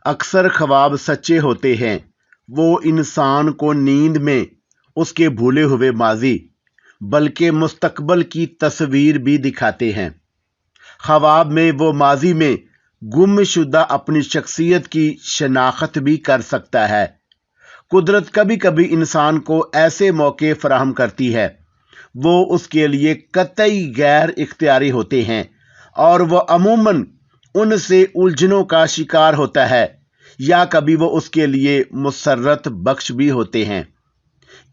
अक्सर ख्वाब सच्चे होते हैं। वो इंसान को नींद में उसके भूले हुए माजी बल्कि मुस्तकबल की तस्वीर भी दिखाते हैं। ख्वाब में वो माजी में गुमशुदा अपनी शख्सियत की शनाख्त भी कर सकता है। कुदरत कभी कभी इंसान को ऐसे मौके फराहम करती है, वो उसके लिए कतई गैर इख्तियारी होते हैं और वह अमूमन उनसे उलझनों का शिकार होता है, या कभी वो उसके लिए मुसर्रत बख्श भी होते हैं।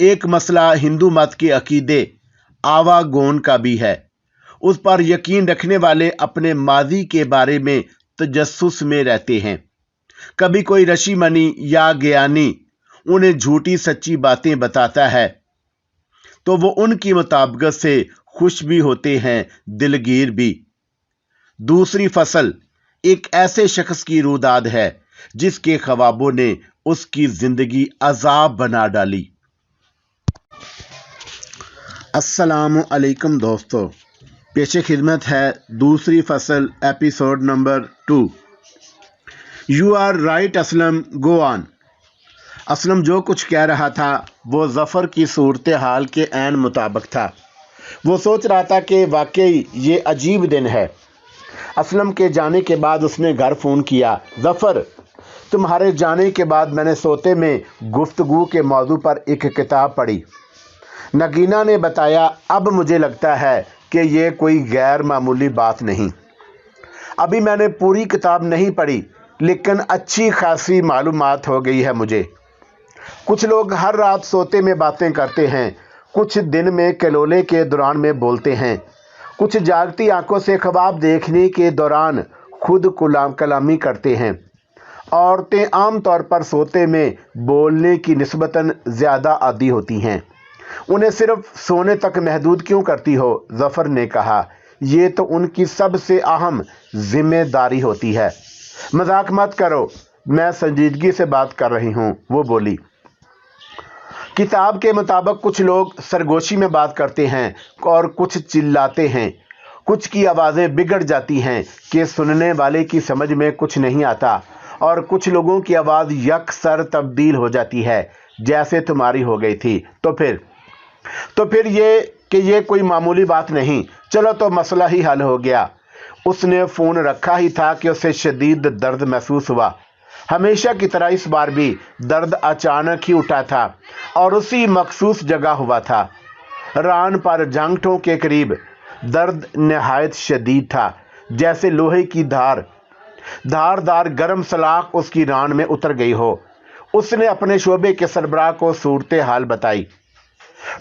एक मसला हिंदू मत के अकीदे आवागोन का भी है। उस पर यकीन रखने वाले अपने माजी के बारे में तजस्सुस में रहते हैं। कभी कोई ऋषि मनी या ज्ञानी उन्हें झूठी सच्ची बातें बताता है तो वो उनकी मुताबिकत से खुश भी होते हैं, दिलगीर भी। दूसरी फसल एक ऐसे शख्स की रुदाद है जिसके ख्वाबों ने उसकी जिंदगी अजाब बना डाली। अस्सलामु अलैकुम दोस्तों, पेशे खिदमत है दूसरी फसल episode number 2। You are right Aslam, go on. Aslam जो कुछ कह रहा था वो ज़फ़र की सूरत हाल के ऐन मुताबिक था। वो सोच रहा था कि वाकई ये अजीब दिन है। असलम के जाने के बाद उसने घर फ़ोन किया। ज़फ़र, तुम्हारे जाने के बाद मैंने सोते में गुफ्तगू के मौजू पर एक किताब पढ़ी। नगीना ने बताया, अब मुझे लगता है कि ये कोई गैर मामूली बात नहीं। अभी मैंने पूरी किताब नहीं पढ़ी, लेकिन अच्छी खासी मालूमात हो गई है मुझे। कुछ लोग हर रात सोते में बातें करते हैं, कुछ दिन में कलोले के दौरान में बोलते हैं, कुछ जागती आंखों से ख्वाब देखने के दौरान खुद कलामी करते हैं। औरतें आम तौर पर सोते में बोलने की निस्बतन ज़्यादा आदी होती हैं। उन्हें सिर्फ सोने तक महदूद क्यों करती हो? ज़फ़र ने कहा, ये तो उनकी सबसे अहम जिम्मेदारी होती है। मजाक मत करो, मैं संजीदगी से बात कर रही हूँ, वो बोली। किताब के मुताबिक कुछ लोग सरगोशी में बात करते हैं और कुछ चिल्लाते हैं। कुछ की आवाज़ें बिगड़ जाती हैं कि सुनने वाले की समझ में कुछ नहीं आता, और कुछ लोगों की आवाज़ यकसर तब्दील हो जाती है, जैसे तुम्हारी हो गई थी। तो फिर ये कोई मामूली बात नहीं। चलो तो मसला ही हल हो गया। उसने फ़ोन रखा ही था कि उसे शदीद दर्द महसूस हुआ। हमेशा की तरह इस बार भी दर्द अचानक ही उठा था और उसी मखसूस जगह हुआ था। रान पर जांघों के करीब दर्द नहायत शदीद था, जैसे लोहे की धारदार गर्म सलाख उसकी रान में उतर गई हो। उसने अपने शोबे के सरबराह को सूरत हाल बताई।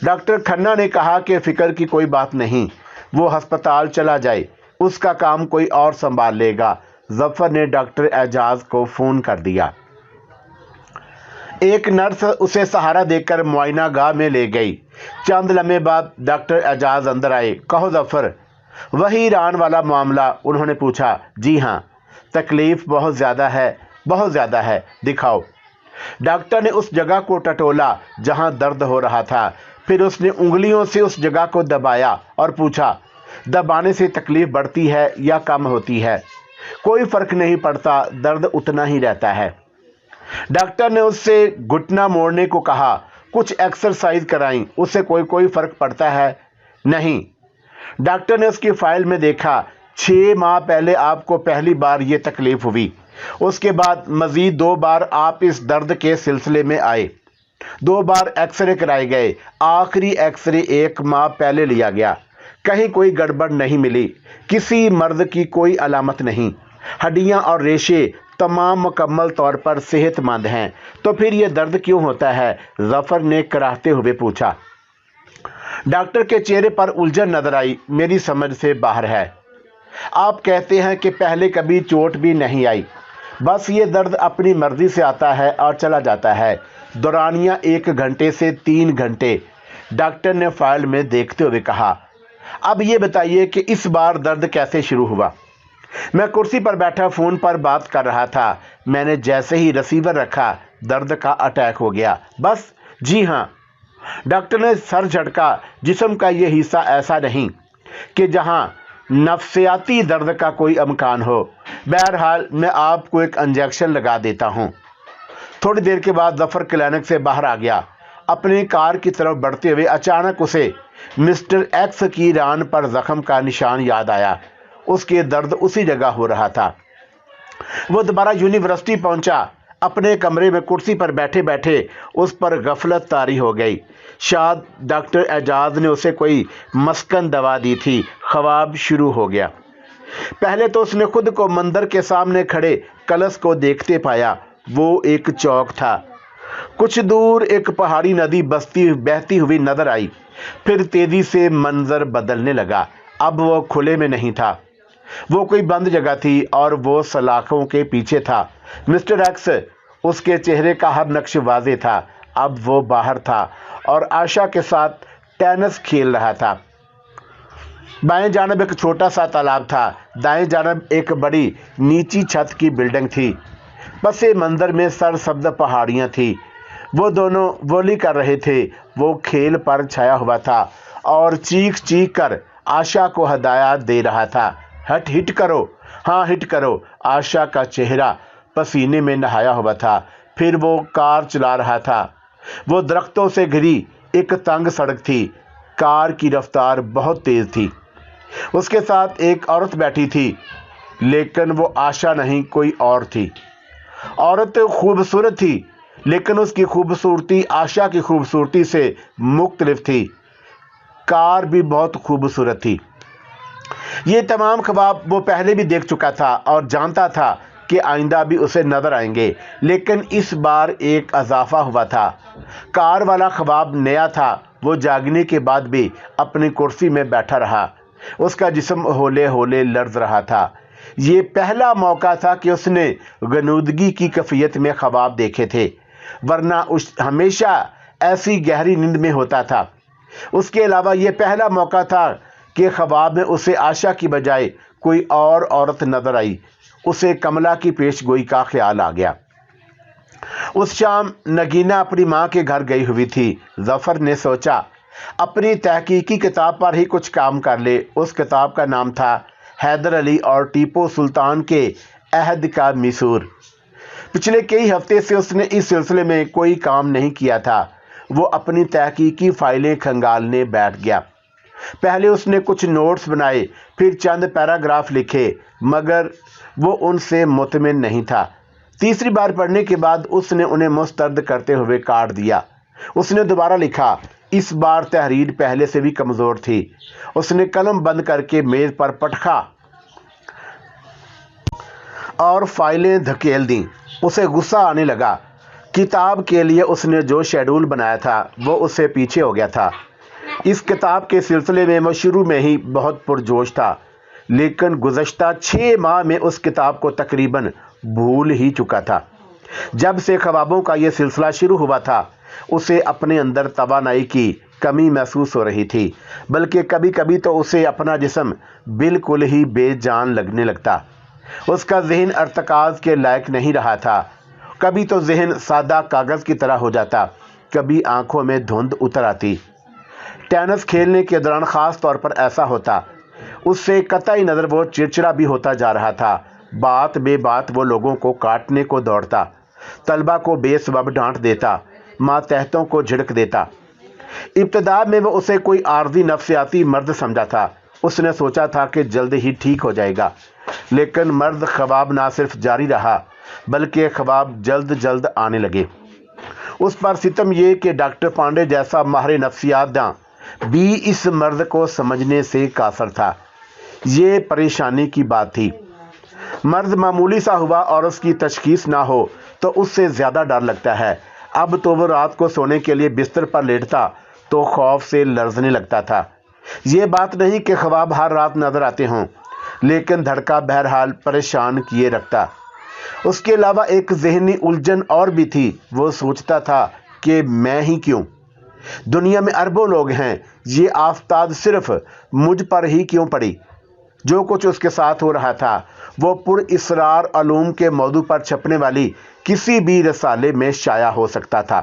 डॉक्टर खन्ना ने कहा कि फ़िक्र की कोई बात नहीं, वो अस्पताल चला जाए, उसका काम कोई और संभाल लेगा। ज़फ़र ने डॉक्टर एजाज को फ़ोन कर दिया। एक नर्स उसे सहारा देकर मुआयना गाह में ले गई। चंद लम्हे बाद डॉक्टर एजाज अंदर आए। कहो ज़फ़र, वही रान वाला मामला? उन्होंने पूछा। जी हाँ, तकलीफ़ बहुत ज़्यादा है, दिखाओ। डॉक्टर ने उस जगह को टटोला जहां दर्द हो रहा था। फिर उसने उंगलियों से उस जगह को दबाया और पूछा, दबाने से तकलीफ़ बढ़ती है या कम होती है? कोई फ़र्क नहीं पड़ता, दर्द उतना ही रहता है। डॉक्टर ने उससे घुटना मोड़ने को कहा। कुछ एक्सरसाइज कराई, उससे कोई फ़र्क पड़ता है? नहीं। डॉक्टर ने उसकी फाइल में देखा। 6 माह पहले आपको पहली बार ये तकलीफ़ हुई। उसके बाद मज़ीद 2 बार आप इस दर्द के सिलसिले में आए। 2 बार एक्सरे कराए गए। आखिरी एक्सरे 1 माह पहले लिया गया। कहीं कोई गड़बड़ नहीं मिली। किसी मर्द की कोई अलामत नहीं। हड्डियां और रेशे तमाम मुकम्मल तौर पर सेहतमंद हैं। तो फिर ये दर्द क्यों होता है? ज़फ़र ने कराहते हुए पूछा। डॉक्टर के चेहरे पर उलझन नजर आई। मेरी समझ से बाहर है। आप कहते हैं कि पहले कभी चोट भी नहीं आई, बस ये दर्द अपनी मर्जी से आता है और चला जाता है। दौरानिया 1 घंटे से 3 घंटे, डॉक्टर ने फाइल में देखते हुए कहा। अब ये बताइए कि इस बार दर्द कैसे शुरू हुआ? मैं कुर्सी पर बैठा फ़ोन पर बात कर रहा था। मैंने जैसे ही रिसीवर रखा, दर्द का अटैक हो गया। बस? जी हाँ। डॉक्टर ने सर झटका। जिस्म का ये हिस्सा ऐसा नहीं कि जहाँ नफ्सियाती दर्द का कोई अमकान हो। बहरहाल मैं आपको एक इंजेक्शन लगा देता हूँ। थोड़ी देर के बाद जफर क्लिनिक से बाहर आ गया। अपनी कार की तरफ बढ़ते हुए अचानक उसे मिस्टर एक्स की रान पर जख्म का निशान याद आया। उसके दर्द उसी जगह हो रहा था। वो दोबारा यूनिवर्सिटी पहुंचा। अपने कमरे में कुर्सी पर बैठे बैठे उस पर गफलत तारी हो गई। शायद डॉक्टर एजाज ने उसे कोई मस्कन दवा दी थी। ख्वाब शुरू हो गया। पहले तो उसने खुद को मंदिर के सामने खड़े कलश को देखते पाया। वो एक चौक था। कुछ दूर एक पहाड़ी नदी बहती हुई नजर आई। फिर तेजी से मंजर बदलने लगा। अब वो खुले में नहीं था, वो कोई बंद जगह थी और वो सलाखों के पीछे था। मिस्टर एक्स, उसके चेहरे का हर नक्श वाज़ेह था। अब वो बाहर था और आशा के साथ टेनिस खेल रहा था। बाएं जानब एक छोटा सा तालाब था। दाएं जानब एक बड़ी नीची छत की बिल्डिंग थी। पसे मंजर में सरसब्ज पहाड़ियाँ थी। वो दोनों वॉली कर रहे थे। वो खेल पर छाया हुआ था और चीख चीख कर आशा को हदायत दे रहा था। हिट करो, हाँ हिट करो। आशा का चेहरा पसीने में नहाया हुआ था। फिर वो कार चला रहा था। वो दरख्तों से घिरी एक तंग सड़क थी। कार की रफ्तार बहुत तेज थी। उसके साथ एक औरत बैठी थी, लेकिन वो आशा नहीं, कोई और थी। औरत खूबसूरत थी, लेकिन उसकी खूबसूरती आशा की खूबसूरती से मुख्तलिफ थी। कार भी बहुत खूबसूरत थी। ये तमाम ख्वाब वो पहले भी देख चुका था और जानता था कि आइंदा भी उसे नजर आएंगे, लेकिन इस बार एक इजाफा हुआ था। कार वाला ख्वाब नया था। वो जागने के बाद भी अपनी कुर्सी में बैठा रहा। उसका जिस्म होले होले लर्ज रहा था। ये पहला मौका था कि उसने गनूदगी की कैफियत में ख्वाब देखे थे, वरना उस हमेशा ऐसी गहरी नींद में होता था। उसके अलावा ये पहला मौका था कि ख्वाब में उसे आशा की बजाय कोई और औरत नजर आई। उसे कमला की पेशगोई का ख्याल आ गया। उस शाम नगीना अपनी माँ के घर गई हुई थी। जफर ने सोचा अपनी तहकीकी किताब पर ही कुछ काम कर ले। उस किताब का नाम था हैदर अली और टीपू सुल्तान के अहद का मिसूर। पिछले कई हफ्ते से उसने इस सिलसिले में कोई काम नहीं किया था। वो अपनी तहकीकी फाइलें खंगालने बैठ गया। पहले उसने कुछ नोट्स बनाए, फिर चंद पैराग्राफ लिखे, मगर वो उनसे मुतमिन नहीं था। तीसरी बार पढ़ने के बाद उसने उन्हें मुस्तरद करते हुए काट दिया। उसने दोबारा लिखा। इस बार तहरीर पहले से भी कमज़ोर थी। उसने कलम बंद करके मेज़ पर पटखा और फाइलें धकेल दी। उसे गुस्सा आने लगा। किताब के लिए उसने जो शेड्यूल बनाया था वो उससे पीछे हो गया था। इस किताब के सिलसिले में वो शुरू में ही बहुत पुरजोश था, लेकिन गुज़श्ता 6 माह में उस किताब को तकरीबन भूल ही चुका था। जब से ख्वाबों का ये सिलसिला शुरू हुआ था, उसे अपने अंदर तवानाई की कमी महसूस हो रही थी, बल्कि कभी कभी तो उसे अपना जिस्म बिल्कुल ही बेजान लगने लगता। उसका जहन अर्तकाज के लायक नहीं रहा था। कभी तो जहन सादा कागज़ की तरह हो जाता, कभी आंखों में धुंध उतर आती। टेनिस खेलने के दौरान ख़ास तौर पर ऐसा होता। उससे कतई नज़र वो चिड़चिड़ा भी होता जा रहा था। बात बेबात वो लोगों को काटने को दौड़ता, तलबा को बेसबब डांट देता, मातहतों को झिड़क देता। इब्तिदा में वो उसे कोई आर्जी नफ्सियाती मर्द समझा था। उसने सोचा था कि जल्द ही ठीक हो जाएगा, लेकिन मर्द ख्वाब ना सिर्फ जारी रहा, बल्कि ख्वाब जल्द जल्द आने लगे। उस पर सितम ये कि डॉक्टर पांडे जैसा माहिर नफ्सियात दां भी इस मर्द को समझने से कासर था। ये परेशानी की बात थी। मर्द मामूली सा हुआ और उसकी तशखीस ना हो तो उससे ज़्यादा डर लगता है। अब तो वो रात को सोने के लिए बिस्तर पर लेटता तो खौफ से लर्जने लगता था। ये बात नहीं कि ख्वाब हर रात नजर आते हों, लेकिन धड़का बहरहाल परेशान किए रखता। उसके अलावा एक जहनी उलझन और भी थी। वो सोचता था कि मैं ही क्यों, दुनिया में अरबों लोग हैं, ये आफताब सिर्फ मुझ पर ही क्यों पड़ी। जो कुछ उसके साथ हो रहा था वो पुरइसरार अलूम के मौजू पर छपने वाली किसी भी रसाले में शाया हो सकता था।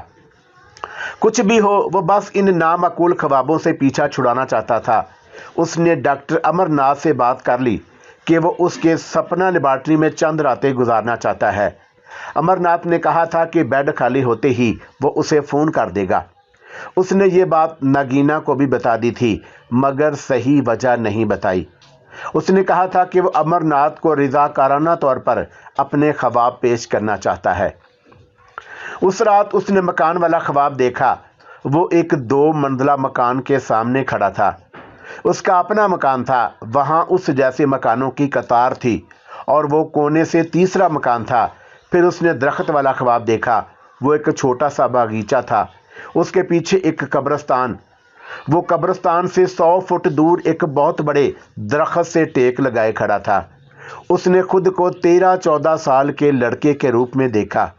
कुछ भी हो, वो बस इन नामाकूल ख्वाबों से पीछा छुड़ाना चाहता था। उसने डॉक्टर अमरनाथ से बात कर ली कि वो उसके सपना लेबॉर्ट्री में चंद रातें गुजारना चाहता है। अमरनाथ ने कहा था कि बेड खाली होते ही वो उसे फ़ोन कर देगा। उसने ये बात नगीना को भी बता दी थी, मगर सही वजह नहीं बताई। उसने कहा था कि वो अमरनाथ को रज़ाकाराना तौर पर अपने ख्वाब पेश करना चाहता है। उस रात उसने मकान वाला ख्वाब देखा। वो एक 2 मंजिला मकान के सामने खड़ा था। उसका अपना मकान था, वहाँ उस जैसे मकानों की कतार थी और वो कोने से तीसरा मकान था। फिर उसने दरख्त वाला ख्वाब देखा। वो एक छोटा सा बागीचा था, उसके पीछे एक कब्रिस्तान। वो कब्रिस्तान से 100 फुट दूर एक बहुत बड़े दरख्त से टेक लगाए खड़ा था। उसने खुद को 13-14 साल के लड़के के रूप में देखा।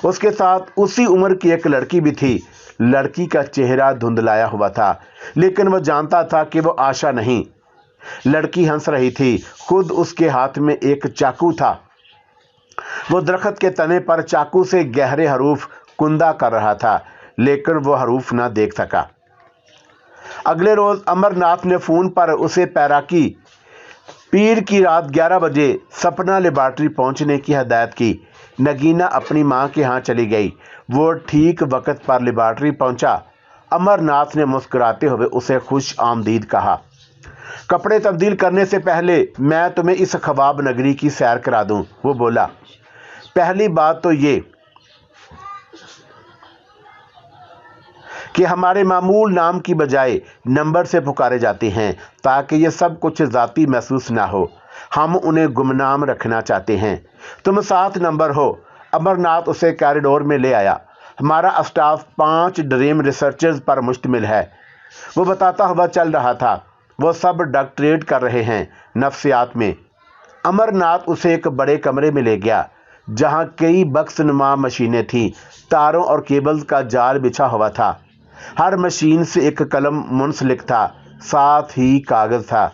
उसके साथ उसी उम्र की एक लड़की भी थी। लड़की का चेहरा धुंधलाया हुआ था, लेकिन वह जानता था कि वो आशा नहीं। लड़की हंस रही थी। खुद उसके हाथ में एक चाकू था। वो दरख्त के तने पर चाकू से गहरे हरूफ कुंदा कर रहा था, लेकिन वो हरूफ ना देख सका। अगले रोज अमरनाथ ने फ़ोन पर उसे पैराकी पीर की रात 11 बजे सपना लेबॉर्ट्री पहुंचने की हदायत की। नगीना अपनी मां के यहाँ चली गई। वो ठीक वक्त पर लेबॉर्ट्री पहुंचा। अमरनाथ ने मुस्कुराते हुए उसे खुश आमदीद कहा। कपड़े तब्दील करने से पहले मैं तुम्हें इस ख्वाब नगरी की सैर करा दूं, वो बोला। पहली बात तो ये कि हमारे मामूल नाम की बजाय नंबर से पुकारे जाते हैं, ताकि ये सब कुछ ज़ाती महसूस ना हो। हम उन्हें गुमनाम रखना चाहते हैं। तुम 7 नंबर हो। अमरनाथ उसे कॉरिडोर में ले आया। हमारा स्टाफ 5 ड्रीम रिसर्चर्स पर मुश्तमिल है, वो बताता हुआ चल रहा था। वो सब डॉक्टरेट कर रहे हैं नफ्सियात में। अमरनाथ उसे एक बड़े कमरे में ले गया, जहाँ कई बक्सनुमा मशीनें थीं। तारों और केबल्स का जाल बिछा हुआ था। हर मशीन से एक कलम मुंसलिक था, साथ ही कागज़ था।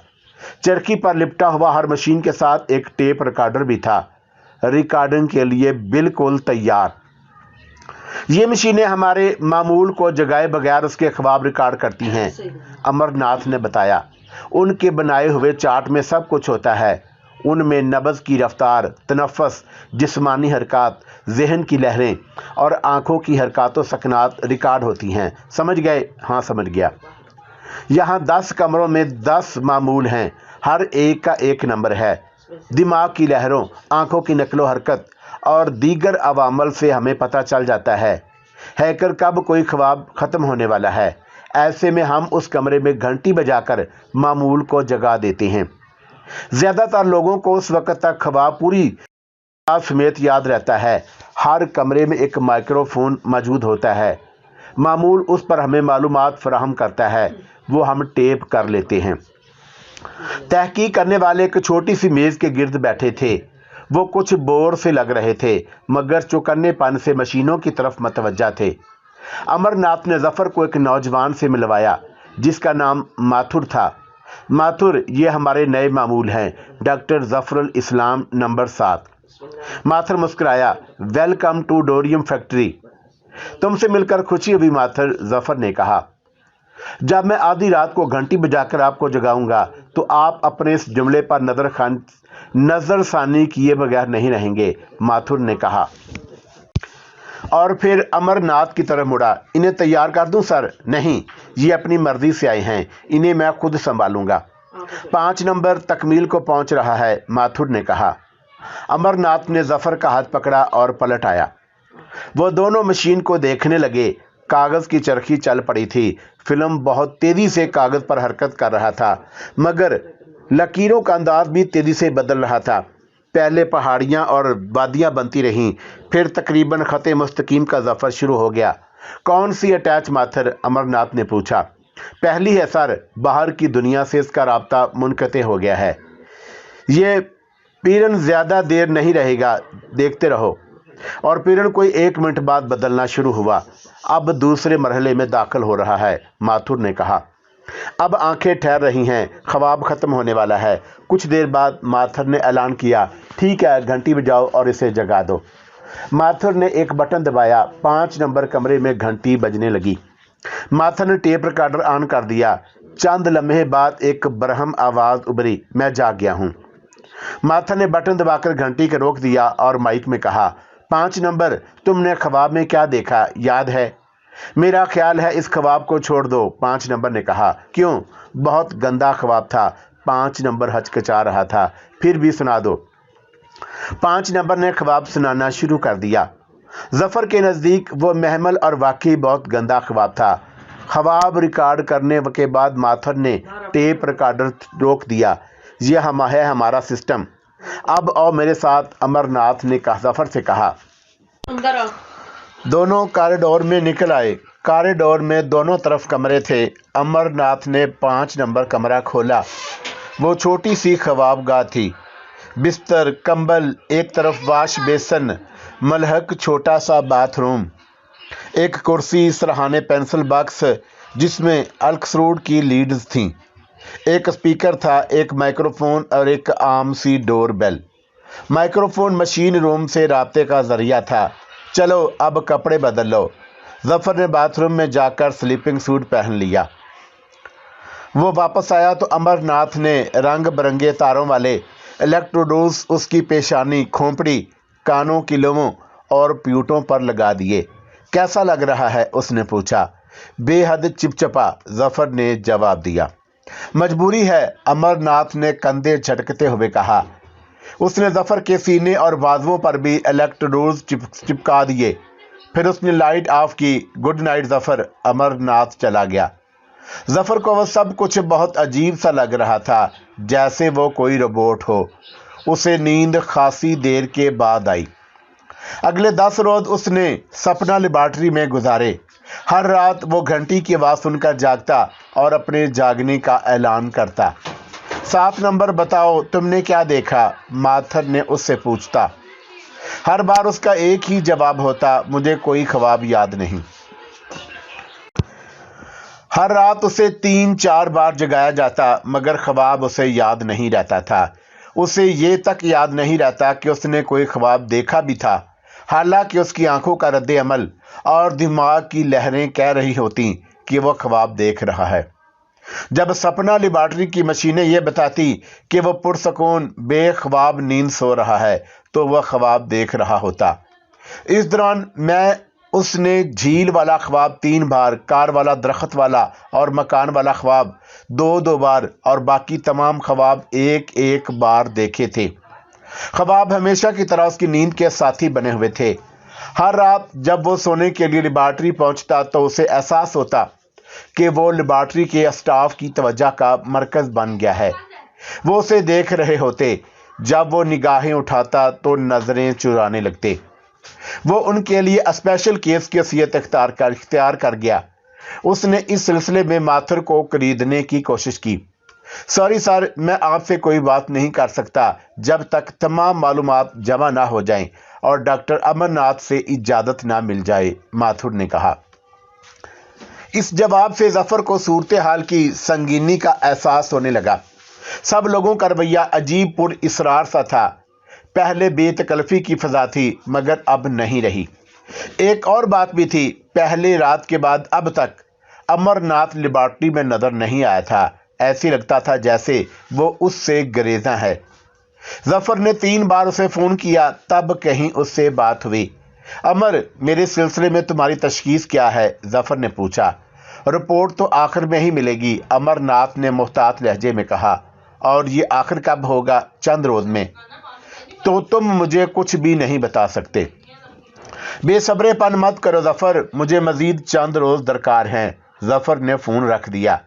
चरखी पर लिपटा हुआ हर मशीन के साथ एक टेप रिकॉर्डर भी था, रिकॉर्डिंग के लिए बिल्कुल तैयार। ये मशीनें हमारे मामूल को जगाए बगैर उसके ख्वाब रिकॉर्ड करती हैं, अमरनाथ ने बताया। उनके बनाए हुए चार्ट में सब कुछ होता है। उनमें नब्ज़ की रफ्तार, तनफ़्फ़ुस, जिस्मानी हरकत, जहन की लहरें और आँखों की हरकत व सकनात रिकॉर्ड होती हैं। समझ गए? हाँ, समझ गया। यहाँ 10 कमरों में 10 मामूल हैं, हर एक का एक नंबर है। दिमाग की लहरों, आँखों की नकलो हरकत और दीगर अवामल से हमें पता चल जाता है कि कब कोई ख्वाब ख़त्म होने वाला है। ऐसे में हम उस कमरे में घंटी बजाकर मामूल को जगा देते हैं। ज़्यादातर लोगों को उस वक़्त तक ख्वाब पूरी रात समेत याद रहता है। हर कमरे में एक माइक्रोफोन मौजूद होता है। मामूल उस पर हमें मालूमात फराहम करता है, वो हम टेप कर लेते हैं। तहकीक करने वाले एक छोटी सी मेज़ के गिर्द बैठे थे। वो कुछ बोर से लग रहे थे, मगर चौकन्नेपन से मशीनों की तरफ मतवज्जा थे। अमरनाथ ने जफ़र को एक नौजवान से मिलवाया, जिसका नाम माथुर था। माथुर, ये हमारे नए मामूल हैं, डॉक्टर ज़फ़रुल इस्लाम, नंबर 7। माथुर मुस्कुराया। Welcome to Dorium factory. तुमसे मिलकर खुशी हुई माथुर, ज़फ़र ने कहा। जब मैं आधी रात को घंटी बजाकर आपको जगाऊंगा, तो आप अपने इस जुमले पर नज़रसानी किए बगैर नहीं रहेंगे, माथुर ने कहा। और फिर अमरनाथ की तरफ मुड़ा। इन्हें तैयार कर दूं सर? नहीं, ये अपनी मर्जी से आए हैं, इन्हें मैं खुद संभालूंगा। 5 नंबर तकमील को पहुंच रहा है, माथुर ने कहा। अमरनाथ ने ज़फ़र का हाथ पकड़ा और पलट आया। वो दोनों मशीन को देखने लगे। कागज़ की चरखी चल पड़ी थी। फिल्म बहुत तेज़ी से कागज़ पर हरकत कर रहा था, मगर लकीरों का अंदाज भी तेज़ी से बदल रहा था। पहले पहाड़ियाँ और वादियाँ बनती रहीं, फिर तकरीबन ख़त मुस्तकीम का सफ़र शुरू हो गया। कौन सी अटैच माथुर? अमरनाथ ने पूछा। पहली है सर, बाहर की दुनिया से इसका राब्ता मुनक़ते हो गया है। ये पीरन ज़्यादा देर नहीं रहेगा, देखते रहो। और पीरन कोई 1 मिनट बाद बदलना शुरू हुआ। अब दूसरे मरहले में दाखिल हो रहा है, माथुर ने कहा। अब आंखें ठहर रही हैं, ख्वाब ख़त्म होने वाला है। कुछ देर बाद माथुर ने ऐलान किया, ठीक है, घंटी बजाओ और इसे जगा दो। माथुर ने एक बटन दबाया। 5 नंबर कमरे में घंटी बजने लगी। माथुर ने टेप रिकॉर्डर ऑन कर दिया। चंद लम्हे बाद एक बरहम आवाज़ उभरी, मैं जाग गया हूँ। माथर ने बटन दबाकर घंटी को रोक दिया और माइक में कहा, 5 नंबर, तुमने ख्वाब में क्या देखा, याद है? मेरा ख्याल है इस ख्वाब को छोड़ दो, 5 नंबर ने कहा। क्यों? बहुत गंदा ख्वाब था, 5 नंबर हचकिचा रहा था। फिर भी सुना दो। 5 नंबर ने ख्वाब सुनाना शुरू कर दिया। जफर के नज़दीक वो महमल और वाकई बहुत गंदा ख्वाब था। ख्वाब रिकॉर्ड करने के बाद माथर ने टेप रिकॉर्डर रोक दिया। यह है हमारा सिस्टम। अब आओ मेरे साथ, अमरनाथ ने जफर से कहा। दोनों कॉरिडोर में निकल आए। कॉरिडोर में दोनों तरफ कमरे थे। अमरनाथ ने 5 नंबर कमरा खोला। वो छोटी सी ख्वाबगाह थी। बिस्तर, कंबल, एक तरफ वाश बेसन, मलहक, छोटा सा बाथरूम, एक कुर्सी, सरहाने पेंसिल बॉक्स जिसमें अल्कसरूड की लीड्स थीं, एक स्पीकर था, एक माइक्रोफोन और एक आम सी door bell. Microphone machine room से राब्ते का जरिया था। चलो अब कपड़े बदल लो। जफर ने बाथरूम में जाकर स्लीपिंग सूट पहन लिया। वो वापस आया तो अमरनाथ ने रंग बिरंगे तारों वाले इलेक्ट्रोडोज उसकी पेशानी, खोपड़ी, कानों की लोमों और प्यूटों पर लगा दिए। कैसा लग रहा है? उसने पूछा। बेहद चिपचिपा, जफर ने जवाब दिया। मजबूरी है, अमरनाथ ने कंधे झटकते हुए कहा। उसने जफर के सीने और बाजुओं पर भी इलेक्ट्रोडोज चिपका दिए। फिर उसने लाइट ऑफ की। Good night Zafar. अमरनाथ चला गया। जफर को वह सब कुछ बहुत अजीब सा लग रहा था, जैसे वो कोई रोबोट हो। उसे नींद खासी देर के बाद आई। अगले 10 रोज उसने सपना लेबॉर्ट्री में गुजारे। हर रात वो घंटी की आवाज़ सुनकर जागता और अपने जागने का ऐलान करता। 7 नंबर, बताओ तुमने क्या देखा? माथर ने उससे पूछता। हर बार उसका एक ही जवाब होता, मुझे कोई ख्वाब याद नहीं। हर रात उसे 3-4 बार जगाया जाता, मगर ख्वाब उसे याद नहीं रहता था। उसे ये तक याद नहीं रहता कि उसने कोई ख्वाब देखा भी था, हालांकि उसकी आंखों का रद्द अमल और दिमाग की लहरें कह रही होती कि वह ख्वाब देख रहा है। जब सपना लेबॉर्ट्री की मशीनें यह बताती कि वह पुरसकून बेख्वाब नींद सो रहा है, तो वह ख्वाब देख रहा होता। इस दौरान उसने झील वाला ख्वाब 3 बार, कार वाला, दरख्त वाला और मकान वाला ख्वाब 2-2 बार और बाकी तमाम ख्वाब 1-1 बार देखे थे। ख्वाब हमेशा की तरह उसकी नींद के साथी बने हुए थे। हर रात जब वो सोने के लिए लेबॉर्ट्री पहुंचता तो उसे एहसास होता कि वो लेबॉर्ट्री के स्टाफ की तवज्जो का मरकज बन गया है। वो उसे देख रहे होते। जब वो निगाहें उठाता तो नजरें चुराने लगते। वो उनके लिए स्पेशल केस की हैसियत इख्तियार कर गया। उसने इस सिलसिले में माथुर को खरीदने की कोशिश की। सॉरी सर, मैं आपसे कोई बात नहीं कर सकता जब तक तमाम मालूमात जमा ना हो जाएं और डॉक्टर अमरनाथ से इजाज़त ना मिल जाए, माथुर ने कहा। इस जवाब से जफर को सूरत हाल की संगीनी का एहसास होने लगा। सब लोगों का रवैया अजीब पुर इसरार सा था। पहले बेतकल्फी की फजा थी, मगर अब नहीं रही। एक और बात भी थी, पहले रात के बाद अब तक अमरनाथ लेबॉर्ट्री में नजर नहीं आया था। ऐसे लगता था जैसे वो उससे गरेजा है। जफर ने 3 बार उसे फ़ोन किया, तब कहीं उससे बात हुई। अमर, मेरे सिलसिले में तुम्हारी तशखीस क्या है? जफर ने पूछा। रिपोर्ट तो आखिर में ही मिलेगी, अमरनाथ ने मुहतात लहजे में कहा। और ये आखिर कब होगा? चंद रोज में। तो तुम मुझे कुछ भी नहीं बता सकते? बेसब्रेपन मत करो जफर, मुझे मजीद चंद रोज दरकार हैं। जफर ने फ़ोन रख दिया,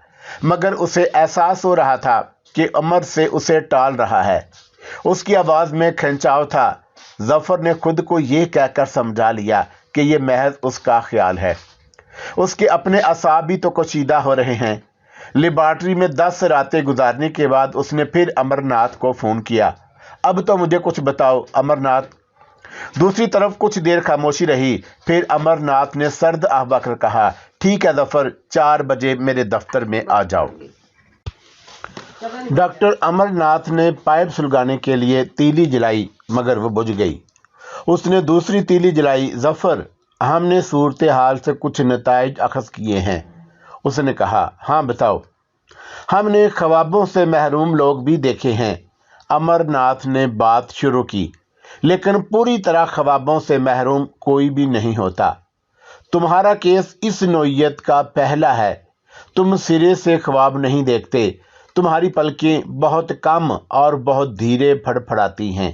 मगर उसे एहसास हो रहा था कि अमर से उसे टाल रहा है। उसकी आवाज़ में खिंचाव था। जफर ने खुद को यह कहकर समझा लिया कि यह महज उसका ख्याल है। उसके अपने असाब भी तो कशीदा हो रहे हैं। लेबॉर्ट्री में 10 रातें गुजारने के बाद उसने फिर अमरनाथ को फ़ोन किया। अब तो मुझे कुछ बताओ अमरनाथ। दूसरी तरफ कुछ देर खामोशी रही। फिर अमरनाथ ने सर्द आहवा कर कहा, ठीक है जफर, 4 बजे मेरे दफ्तर में आ जाओ। डॉक्टर अमरनाथ ने पाइप सुलगाने के लिए तीली जलाई, मगर वो बुझ गई। उसने दूसरी तीली जलाई। जफर, हमने सूरत हाल से कुछ नताइज अखज़ किए हैं। उसने कहा, हाँ बताओ। ہم نے خوابوں سے محروم لوگ بھی دیکھے ہیں، امر ناتھ نے بات شروع کی، لیکن پوری طرح خوابوں سے محروم کوئی بھی نہیں ہوتا۔ تمہارا کیس اس نوعیت کا پہلا ہے۔ تم سرے سے خواب نہیں دیکھتے، تمہاری پلکیں بہت کم اور بہت دھیرے پھڑپھڑاتی ہیں۔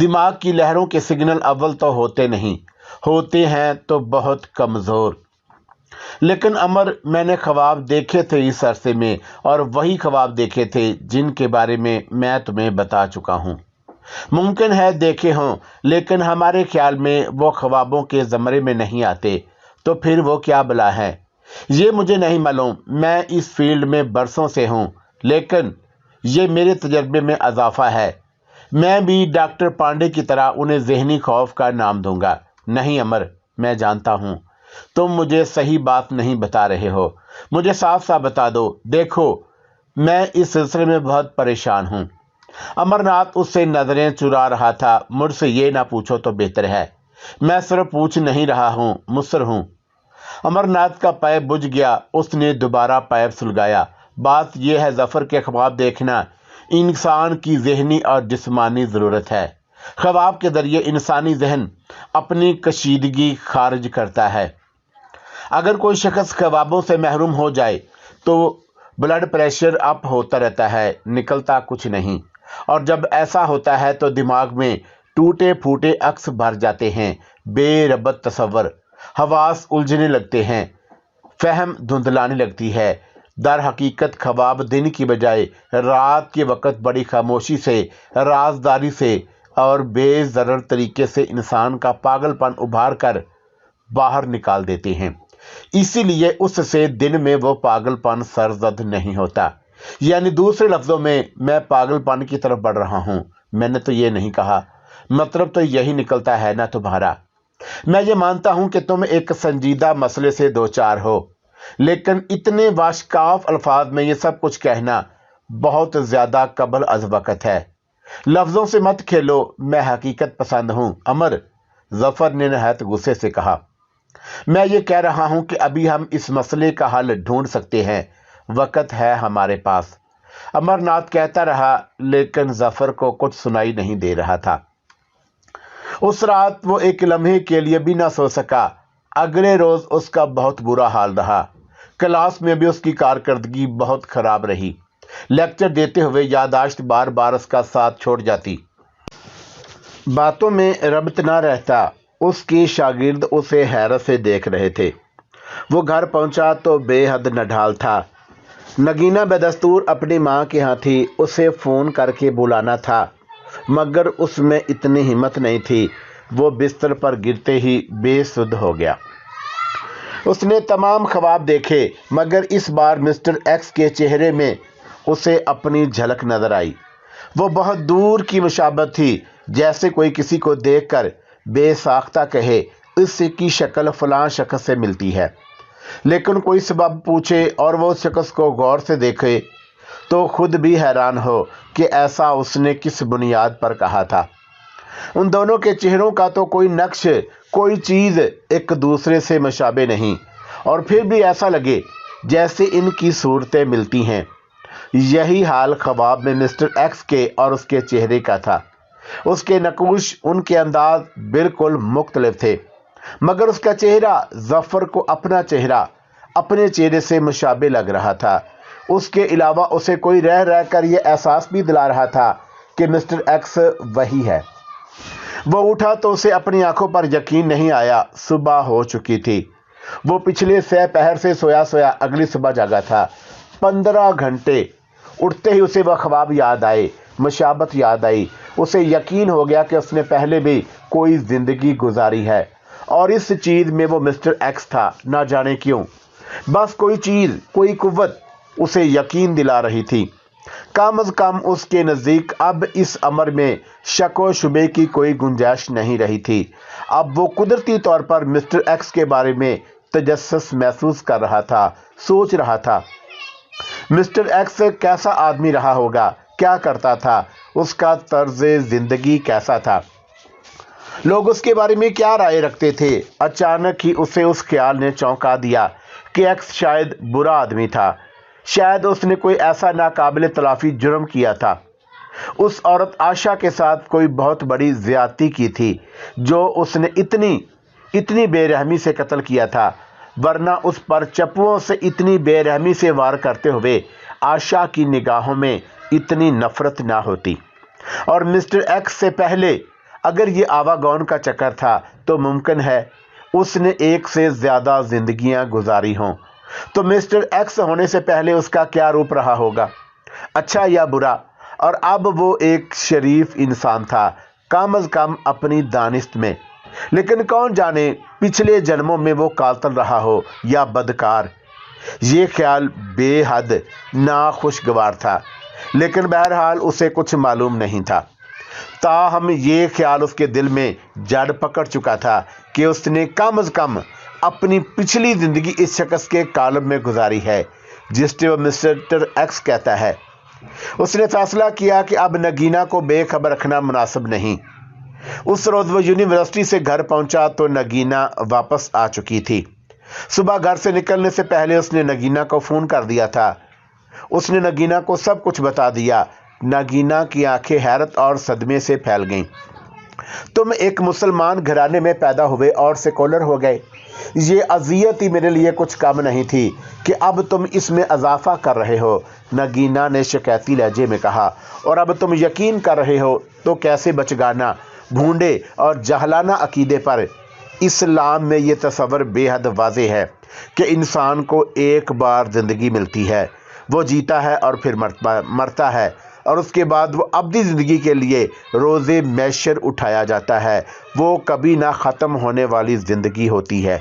دماغ کی لہروں کے سگنل اول تو ہوتے نہیں، ہوتے ہیں تو بہت کمزور۔ لیکن امر، میں نے خواب دیکھے تھے اس عرصے میں، اور وہی خواب دیکھے تھے جن کے بارے میں تمہیں بتا چکا ہوں۔ ممکن ہے دیکھے ہوں، لیکن ہمارے خیال میں وہ خوابوں کے زمرے میں نہیں آتے، تو پھر وہ کیا بلا ہے؟ یہ مجھے نہیں معلوم، میں اس فیلڈ میں برسوں سے ہوں، لیکن یہ میرے تجربے میں اضافہ ہے۔ میں بھی ڈاکٹر پانڈے کی طرح انہیں ذہنی خوف کا نام دوں گا۔ نہیں امر، میں جانتا ہوں تم مجھے صحیح بات نہیں بتا رہے ہو، مجھے صاف صاف بتا دو۔ دیکھو، میں اس سلسلے میں بہت پریشان ہوں۔ امر ناتھ اس سے نظریں چرا رہا تھا۔ مجھ سے یہ نہ پوچھو تو بہتر ہے، میں صرف پوچھ نہیں رہا ہوں، مصر ہوں۔ امر ناتھ کا پیپ بجھ گیا، اس نے دوبارہ پیپ سلگایا۔ بات یہ ہے ظفر کے خواب دیکھنا انسان کی ذہنی اور جسمانی ضرورت ہے۔ خواب کے ذریعے انسانی ذہن اپنی کشیدگی خارج کرتا ہے۔ اگر کوئی شخص خوابوں سے محروم ہو جائے تو بلڈ پریشر اپ ہوتا رہتا ہے، نکلتا کچھ نہیں، اور جب ایسا ہوتا ہے تو دماغ میں ٹوٹے پھوٹے عکس بھر جاتے ہیں، بے ربط تصور، حواس الجھنے لگتے ہیں، فہم دھندلانے لگتی ہے۔ در حقیقت خواب دن کی بجائے رات کے وقت بڑی خاموشی سے، رازداری سے اور بے ضرر طریقے سے انسان کا پاگل پن ابھار کر باہر نکال دیتے ہیں۔ اسی لیے اس سے دن میں وہ پاگل پن سرزد نہیں ہوتا۔ یعنی دوسرے لفظوں میں پاگل پن کی طرف بڑھ رہا ہوں۔ میں نے تو یہ نہیں کہا، مطلب تو یہی نکلتا ہے نا تمہارا۔ میں یہ مانتا ہوں کہ تم ایک سنجیدہ مسئلے سے دوچار ہو، لیکن اتنے واشکاف الفاظ میں یہ سب کچھ کہنا بہت زیادہ قبل از وقت ہے۔ لفظوں سے مت کھیلو، میں حقیقت پسند ہوں۔ امر، ظفر نے نہایت غصے سے کہا، میں یہ کہہ رہا ہوں کہ ابھی ہم اس مسئلے کا حل ڈھونڈ سکتے ہیں، وقت ہے ہمارے پاس۔ امر ناتھ کہتا رہا، لیکن ظفر کو کچھ سنائی نہیں دے رہا تھا۔ اس رات وہ ایک لمحے کے لیے بھی نہ سو سکا۔ اگلے روز اس کا بہت برا حال رہا۔ کلاس میں بھی اس کی کارکردگی بہت خراب رہی۔ لیکچر دیتے ہوئے یادداشت بار بار اس کا ساتھ چھوڑ جاتی، باتوں میں ربط نہ رہتا۔ اس کی شاگرد اسے حیرت سے دیکھ رہے تھے۔ وہ گھر پہنچا تو بے حد نڈھال تھا۔ نگینہ بدستور اپنی ماں کے ہاں تھی، اسے فون کر کے بلانا تھا، مگر اس میں اتنی ہمت نہیں تھی۔ وہ بستر پر گرتے ہی بے سدھ ہو گیا۔ اس نے تمام خواب دیکھے، مگر اس بار مسٹر ایکس کے چہرے میں اسے اپنی جھلک نظر آئی۔ وہ بہت دور کی مشابہت تھی، جیسے کوئی کسی کو دیکھ کر بے ساختہ کہے، اس کی شکل فلاں شخص سے ملتی ہے۔ لیکن کوئی سبب پوچھے اور وہ اس شخص کو غور سے دیکھے تو خود بھی حیران ہو کہ ایسا اس نے کس بنیاد پر کہا تھا۔ ان دونوں کے چہروں کا تو کوئی نقش، کوئی چیز ایک دوسرے سے مشابہ نہیں، اور پھر بھی ایسا لگے جیسے ان کی صورتیں ملتی ہیں۔ یہی حال خواب میں مسٹر ایکس کے اور اس کے چہرے کا تھا۔ اس کے نقوش، ان کے انداز بالکل مختلف تھے، مگر اس کا چہرہ ظفر کو اپنا چہرہ، اپنے چہرے سے مشابہ لگ رہا تھا۔ اس کے علاوہ اسے کوئی رہ رہ کر یہ احساس بھی دلا رہا تھا کہ مسٹر ایکس وہی ہے۔ وہ اٹھا تو اسے اپنی آنکھوں پر یقین نہیں آیا۔ صبح ہو چکی تھی۔ وہ پچھلے سہ پہر سے سویا سویا اگلی صبح جاگا تھا۔ 15 گھنٹے۔ اٹھتے ہی اسے وہ خواب یاد آئے، مشابہت یاد آئی۔ اسے یقین ہو گیا کہ اس نے پہلے بھی کوئی زندگی گزاری ہے، اور اس چیز میں وہ مسٹر ایکس تھا، نہ جانے کیوں۔ بس کوئی چیز، کوئی قوت اسے یقین دلا رہی تھی۔ کم از کم اس کے نزدیک اب اس امر میں شک و شبے کی کوئی گنجائش نہیں رہی تھی۔ اب وہ قدرتی طور پر مسٹر ایکس کے بارے میں تجسس محسوس کر رہا تھا، سوچ رہا تھا۔ مسٹر ایکس کیسا آدمی رہا ہوگا، کیا کرتا تھا، اس کا طرز زندگی کیسا تھا، لوگ اس کے بارے میں کیا رائے رکھتے تھے۔ اچانک ہی اسے اس خیال نے چونکا دیا کہ ایکس شاید برا آدمی تھا، شاید اس نے کوئی ایسا ناقابل تلافی جرم کیا تھا۔ اس عورت عائشہ کے ساتھ کوئی بہت بڑی زیادتی کی تھی جو اس نے اتنی بے رحمی سے قتل کیا تھا، ورنہ اس پر چپوؤں سے اتنی بے رحمی سے وار کرتے ہوئے عائشہ کی نگاہوں میں اتنی نفرت نہ ہوتی۔ اور مسٹر ایکس سے پہلے اگر یہ آواگون کا چکر تھا تو ممکن ہے اس نے ایک سے زیادہ زندگیاں گزاری ہوں، تو مسٹر ایکس ہونے سے پہلے اس کا کیا روپ رہا ہوگا، اچھا یا برا۔ اور اب وہ ایک شریف انسان تھا، کم از کم اپنی دانست میں، لیکن کون جانے پچھلے جنموں میں وہ قاتل رہا ہو یا بدکار۔ یہ خیال بے حد ناخوشگوار تھا، لیکن بہرحال اسے کچھ معلوم نہیں تھا۔ تاہم یہ خیال اس کے دل میں جڑ پکڑ چکا تھا کہ اس نے کم از کم اپنی پچھلی زندگی اس شخص کے کالم میں گزاری ہے جس سے وہ مسٹر ایکس کہتا ہے۔ اس نے فیصلہ کیا کہ اب نگینہ کو بے خبر رکھنا مناسب نہیں۔ اس روز وہ یونیورسٹی سے گھر پہنچا تو نگینہ واپس آ چکی تھی۔ صبح گھر سے نکلنے سے پہلے اس نے نگینہ کو فون کر دیا تھا۔ اس نے نگینہ کو سب کچھ بتا دیا۔ نگینہ کی آنکھیں حیرت اور صدمے سے پھیل گئیں۔ تم ایک مسلمان گھرانے میں پیدا ہوئے اور سیکولر ہو گئے، یہ اذیت ہی میرے لیے کچھ کم نہیں تھی کہ اب تم اس میں اضافہ کر رہے ہو، نگینہ نے شکایتی لہجے میں کہا۔ اور اب تم یقین کر رہے ہو تو کیسے بچگانہ، بھونڈے اور جاہلانہ عقیدے پر۔ اسلام میں یہ تصور بے حد واضح ہے کہ انسان کو ایک بار زندگی ملتی ہے، وہ جیتا ہے اور پھر مرتا ہے، اور اس کے بعد وہ ابدی زندگی کے لیے روزے محشر اٹھایا جاتا ہے۔ وہ کبھی نہ ختم ہونے والی زندگی ہوتی ہے۔